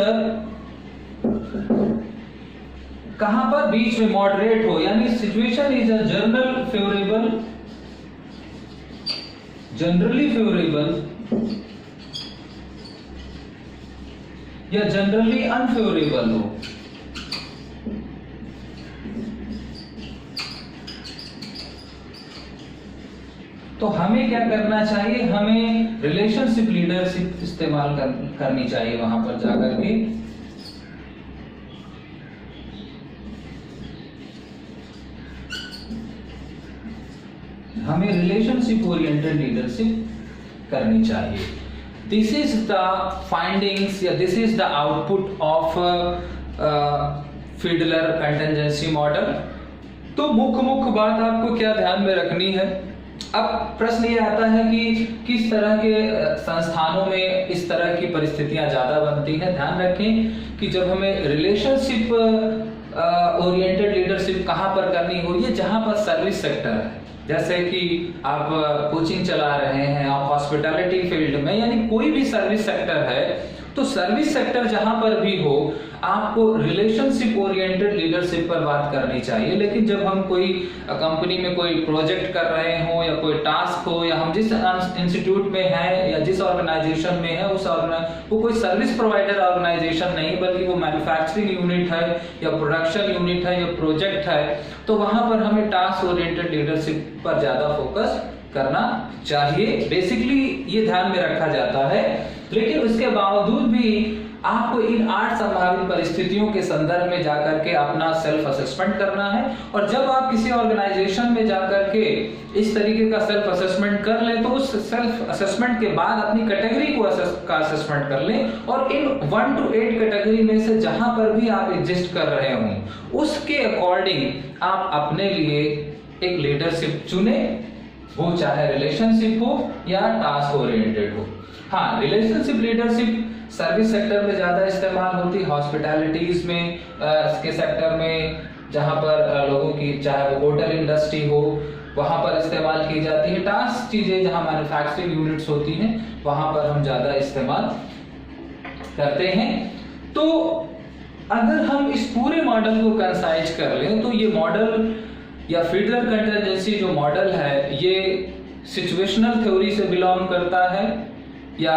कहां पर, बीच में मॉडरेट हो, यानी situation is a generally favourable या जनरली अनफेवरेबल हो, तो हमें क्या करना चाहिए, हमें रिलेशनशिप लीडरशिप इस्तेमाल करनी चाहिए वहां पर जाकर के। हमें रिलेशनशिप ओरिएंटेड लीडरशिप करनी चाहिए। दिस इज द फाइंडिंग्स या this is the output of Fiedler contingency model. तो मुख्य बात आपको क्या ध्यान में रखनी है, अब प्रश्न ये आता है कि किस तरह के संस्थानों में इस तरह की परिस्थितियां ज्यादा बनती हैं। ध्यान रखें कि जब हमें रिलेशनशिप ओरिएंटेड लीडरशिप कहां पर करनी हो, ये जहां पर सर्विस सेक्टर है, जैसे कि आप कोचिंग चला रहे हैं, आप हॉस्पिटैलिटी फील्ड में, यानी कोई भी सर्विस सेक्टर है, तो सर्विस सेक्टर जहां पर भी हो आपको रिलेशनशिप ओरिएंटेड लीडरशिप पर बात करनी चाहिए। लेकिन जब हम कोई कंपनी में कोई प्रोजेक्ट कर रहे हो या कोई टास्क हो, या हम जिस इंस्टीट्यूट में हैं या जिस ऑर्गेनाइजेशन में है वो कोई सर्विस प्रोवाइडर ऑर्गेनाइजेशन नहीं, बल्कि वो मैन्युफैक्चरिंग यूनिट है या प्रोडक्शन यूनिट है या प्रोजेक्ट है, तो वहां पर हमें टास्क ओरिएंटेड लीडरशिप पर ज्यादा फोकस करना चाहिए। बेसिकली ये ध्यान में रखा जाता है। लेकिन उसके बावजूद भी आपको इन 8 संभावित परिस्थितियों के संदर्भ में जाकर के अपना सेल्फ असेसमेंट करना है। और जब आप किसी ऑर्गेनाइजेशन में जाकर के इस तरीके का सेल्फ असेसमेंट कर लें, तो उस सेल्फ असेसमेंट के बाद अपनी कैटेगरी को असेसमेंट कर लें, और इन 1 to 8 कैटेगरी में से जहां पर भी आप एग्जिस्ट कर रहे हो उसके अकॉर्डिंग आप अपने लिए एक लीडरशिप चुने, वो चाहे रिलेशनशिप हो या टास्क ओरिएंटेड हो। हाँ, रिलेशनशिप लीडरशिप सर्विस सेक्टर में ज्यादा इस्तेमाल होती है, हॉस्पिटैलिटीज में के सेक्टर में, जहां पर लोगों की चाहे वो होटल इंडस्ट्री हो वहां पर इस्तेमाल की जाती है। टास्क चीजें जहां मैन्युफैक्चरिंग यूनिट्स होती हैं वहां पर हम ज्यादा इस्तेमाल करते हैं। तो अगर हम इस पूरे मॉडल को कंसाइज कर लें, तो ये मॉडल या फीडलर कंटिजेंसी जो मॉडल है, ये सिचुएशनल थ्योरी से बिलोंग करता है या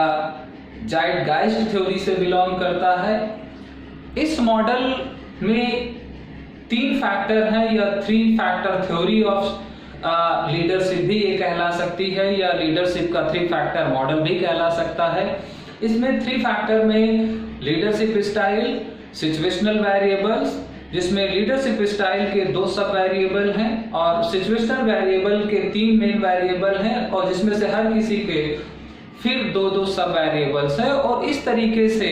ज़ाइटगाइस्ट थ्योरी से बिलोंग करता है। इस मॉडल में 3 फैक्टर हैं या 3 फैक्टर थ्योरी ऑफ लीडरशिप भी ये कहला सकती है, या लीडरशिप का 3 फैक्टर मॉडल भी कहला सकता है। इसमें 3 फैक्टर में लीडरशिप स्टाइल, सिचुएशनल वेरिएबल्स, जिसमें लीडरशिप स्टाइल के 2 सब वेरिएबल हैं और सिचुएशनल वेरिएबल के 3 मेन वेरिएबल हैं, और जिसमें से हर किसी के फिर 2-2 सब वेरिएबल्स है। और इस तरीके से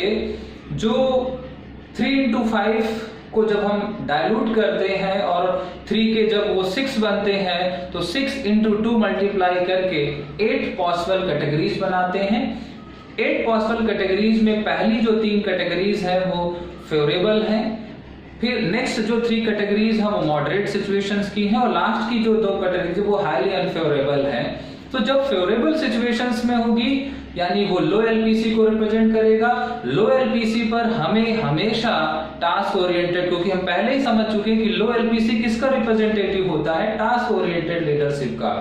जो 3x5 को जब हम डायलूट करते हैं और 3 के जब वो 6 बनते हैं, तो 6x2 मल्टीप्लाई करके 8 पॉसिबल कैटेगरीज बनाते हैं। 8 पॉसिबल कैटेगरीज में पहली जो 3 कैटेगरीज है वो फेवरेबल हैं, फिर नेक्स्ट जो 3 कैटेगरीज हैं वो मॉडरेट सिचुएशंस की हैं, और लास्ट की जो 2 कैटेगरीज वो हाईली अनफेवरेबल हैं। तो जब फेवरेबल सिचुएशंस में होगी यानी वो लो एलपीसी को रिप्रेजेंट करेगा। लो एलपीसी पर हमें हमेशा टास्क ओरिएंटेड, क्योंकि हम पहले ही समझ चुके हैं कि लो एलपीसी किसका रिप्रेजेंटेटिव होता है, टास्क ओरिएंटेड लीडरशिप का।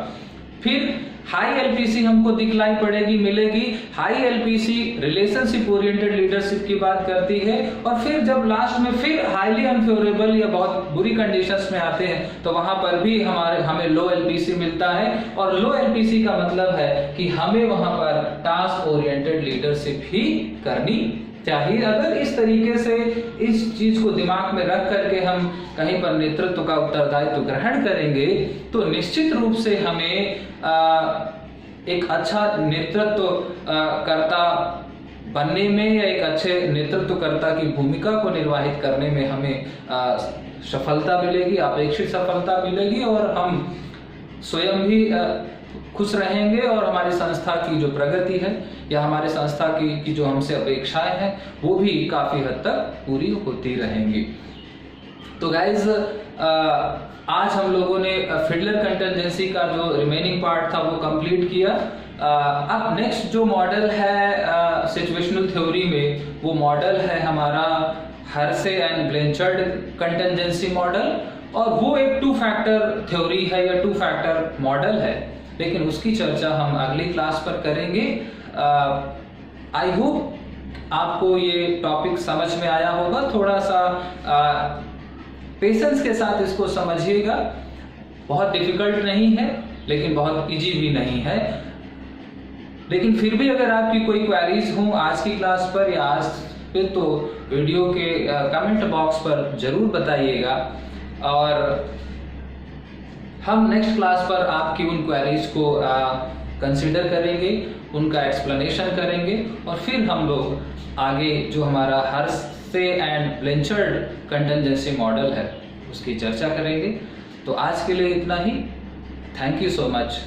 फिर हाई एलपीसी हमको दिखलाई पड़ेगी, मिलेगी। High LPC relationship oriented leadership की बात करती है। और फिर जब लास्ट में फिर हाईली अनफेवरेबल या बहुत बुरी कंडीशंस में आते हैं तो वहां पर भी हमें लो एलपीसी मिलता है। और लो एलपीसी का मतलब है कि हमें वहां पर टास्क ओरिएंटेड लीडरशिप ही करनी चाहिए। अगर इस तरीके से इस चीज को दिमाग में रख करके हम कहीं पर नेतृत्व का उत्तरदायित्व ग्रहण करेंगे तो निश्चित रूप से हमें एक अच्छा नेतृत्व कर्ता बनने में या एक अच्छे नेतृत्वकर्ता की भूमिका को निर्वाहित करने में हमें सफलता मिलेगी, अपेक्षित सफलता मिलेगी, और हम स्वयं भी खुश रहेंगे और हमारी संस्था की जो प्रगति है या हमारे संस्था की जो हमसे अपेक्षाएं हैं वो भी काफी हद तक पूरी होती रहेंगी। तो गाइज आज हम लोगों ने फिडलर कंटिजेंसी का जो रिमेनिंग पार्ट था वो कंप्लीट किया। अब नेक्स्ट जो मॉडल है सिचुएशनल थ्योरी में, वो मॉडल है हमारा Hersey and Blanchard contingency model, और वो एक 2 फैक्टर थ्योरी है या 2 फैक्टर मॉडल है, लेकिन उसकी चर्चा हम अगली क्लास पर करेंगे। आई होप आपको ये टॉपिक समझ में आया होगा। थोड़ा सा पेशेंस के साथ इसको समझिएगा। बहुत डिफिकल्ट नहीं है लेकिन बहुत इजी भी नहीं है। लेकिन फिर भी अगर आपकी कोई क्वेरीज हो आज की क्लास पर या आज पे तो वीडियो के कमेंट बॉक्स पर जरूर बताइएगा, और हम नेक्स्ट क्लास पर आपकी उन क्वेरीज को कंसीडर करेंगे, उनका एक्सप्लेनेशन करेंगे, और फिर हम लोग आगे जो हमारा Hersey and Blanchard contingency model है उसकी चर्चा करेंगे। तो आज के लिए इतना ही। Thank you so much.